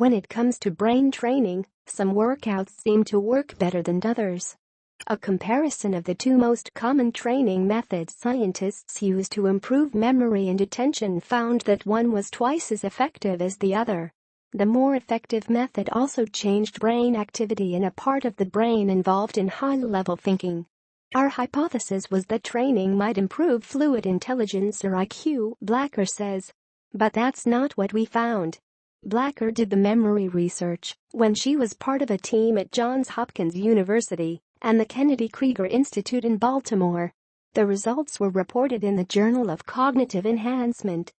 When it comes to brain training, some workouts seem to work better than others. A comparison of the two most common training methods scientists use to improve memory and attention found that one was twice as effective as the other. The more effective method also changed brain activity in a part of the brain involved in high-level thinking. Our hypothesis was that training might improve fluid intelligence or IQ, Blacker says. But that's not what we found. Blacker did the memory research when she was part of a team at Johns Hopkins University and the Kennedy Krieger Institute in Baltimore. The results were reported in the Journal of Cognitive Enhancement.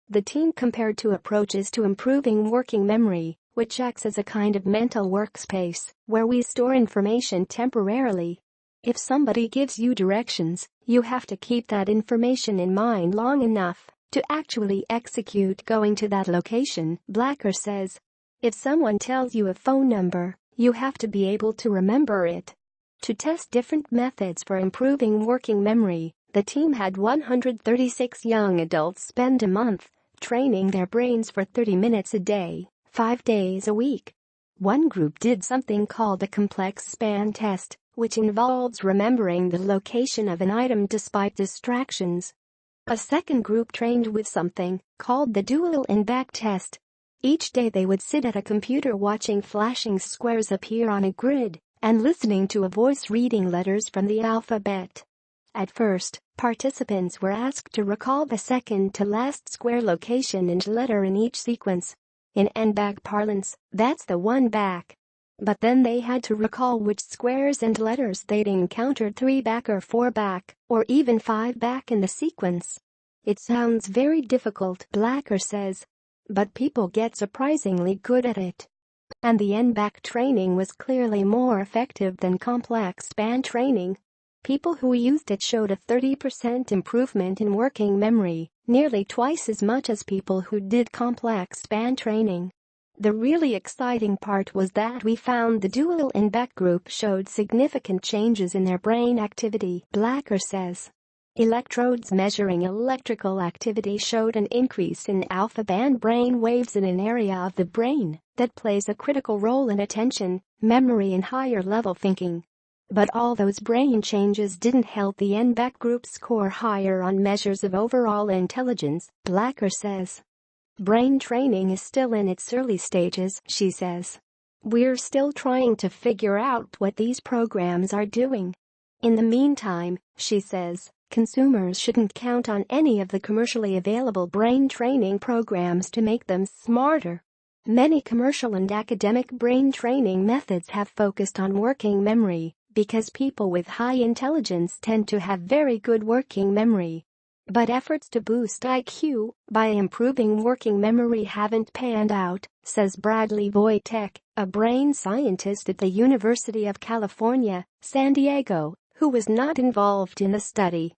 The team compared two approaches to improving working memory, which acts as a kind of mental workspace where we store information temporarily. If somebody gives you directions, you have to keep that information in mind long enough to actually execute going to that location, Blacker says. If someone tells you a phone number, you have to be able to remember it. To test different methods for improving working memory, the team had 136 young adults spend a month training their brains for 30 minutes a day, 5 days a week. One group did something called the complex span test, which involves remembering the location of an item despite distractions. A second group trained with something called the dual and back test. Each day they would sit at a computer watching flashing squares appear on a grid and listening to a voice reading letters from the alphabet. At first, participants were asked to recall the second-to-last square location and letter in each sequence. In N-back parlance, that's the one back. But then they had to recall which squares and letters they'd encountered 3 back or 4 back, or even 5 back in the sequence. It sounds very difficult, Blacker says. But people get surprisingly good at it. And the N-back training was clearly more effective than complex span training. People who used it showed a 30% improvement in working memory, nearly twice as much as people who did complex span training. The really exciting part was that we found the dual and back group showed significant changes in their brain activity, Blacker says. Electrodes measuring electrical activity showed an increase in alpha-band brain waves in an area of the brain that plays a critical role in attention, memory and higher-level thinking. But all those brain changes didn't help the N-back group score higher on measures of overall intelligence, Blacker says. Brain training is still in its early stages, she says. We're still trying to figure out what these programs are doing. In the meantime, she says, consumers shouldn't count on any of the commercially available brain training programs to make them smarter. Many commercial and academic brain training methods have focused on working memory because people with high intelligence tend to have very good working memory. But efforts to boost IQ by improving working memory haven't panned out, says Bradley Wojtek, a brain scientist at the University of California, San Diego, who was not involved in the study.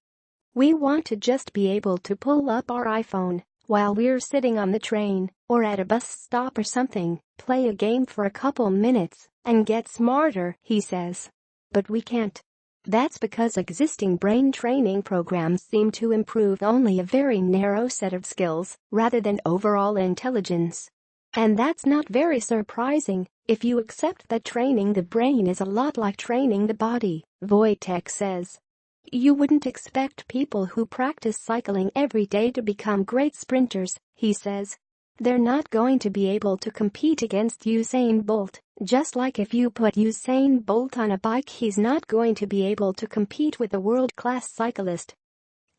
We want to just be able to pull up our iPhone while we're sitting on the train or at a bus stop or something, play a game for a couple minutes, and get smarter, he says. But we can't. That's because existing brain training programs seem to improve only a very narrow set of skills rather than overall intelligence. And that's not very surprising if you accept that training the brain is a lot like training the body, Wojtek says. You wouldn't expect people who practice cycling every day to become great sprinters, he says. They're not going to be able to compete against Usain Bolt, just like if you put Usain Bolt on a bike, he's not going to be able to compete with a world-class cyclist.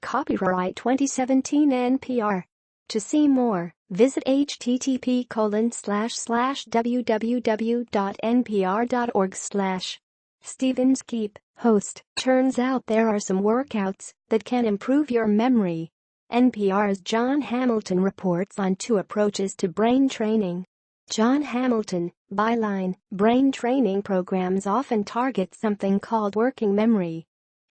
Copyright 2017 NPR. To see more, visit http://www.npr.org/. Stevens Keep, host. Turns out there are some workouts that can improve your memory. NPR's John Hamilton reports on 2 approaches to brain training. John Hamilton, byline, brain training programs often target something called working memory.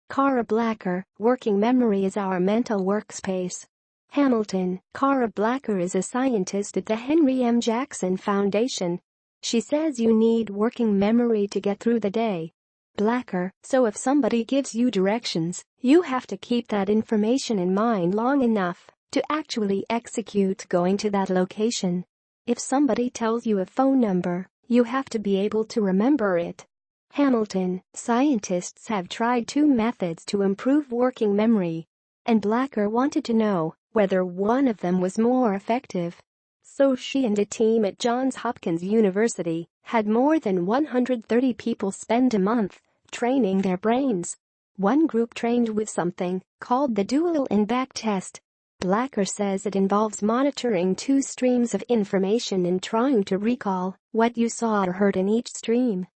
Cara Blacker, working memory is our mental workspace. Hamilton, Cara Blacker is a scientist at the Henry M. Jackson Foundation. She says you need working memory to get through the day. Blacker, so if somebody gives you directions, you have to keep that information in mind long enough to actually execute going to that location. If somebody tells you a phone number, you have to be able to remember it. Hamilton, scientists have tried 2 methods to improve working memory, and Blacker wanted to know whether one of them was more effective. So she and a team at Johns Hopkins University had more than 130 people spend a month training their brains. One group trained with something called the dual and-back test. Blacker says it involves monitoring 2 streams of information and trying to recall what you saw or heard in each stream.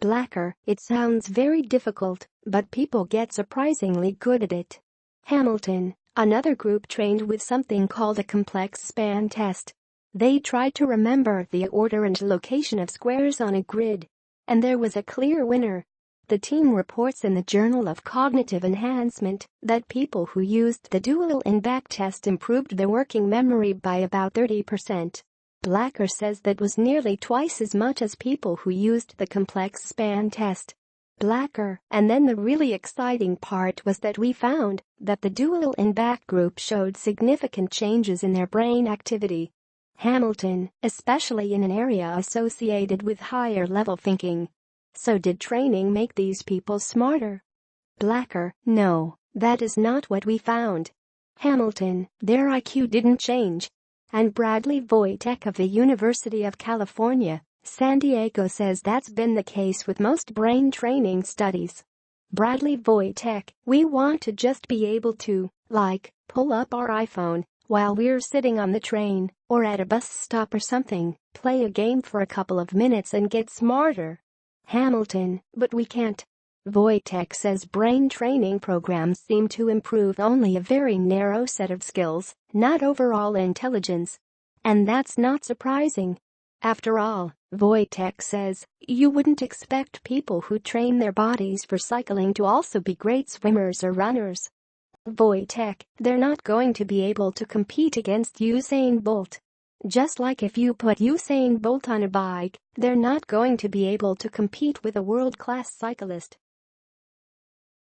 Blacker, it sounds very difficult, but people get surprisingly good at it. Hamilton, another group trained with something called a complex span test. They tried to remember the order and location of squares on a grid. And there was a clear winner. The team reports in the Journal of Cognitive Enhancement that people who used the dual and-back test improved their working memory by about 30%. Blacker says that was nearly twice as much as people who used the complex span test. Blacker, and then the really exciting part was that we found that the dual and-back group showed significant changes in their brain activity. Hamilton, especially in an area associated with higher-level thinking. So did training make these people smarter? Blacker, no, that is not what we found. Hamilton, their IQ didn't change. And Bradley Wojtek of the University of California, San Diego says that's been the case with most brain training studies. Bradley Wojtek, we want to just be able to, pull up our iPhone while we're sitting on the train or at a bus stop or something, play a game for a couple of minutes and get smarter. Hamilton, but we can't. Wojtek says brain training programs seem to improve only a very narrow set of skills, not overall intelligence. And that's not surprising. After all, Wojtek says, you wouldn't expect people who train their bodies for cycling to also be great swimmers or runners. Wojtek, they're not going to be able to compete against Usain Bolt. Just like if you put Usain Bolt on a bike, they're not going to be able to compete with a world-class cyclist.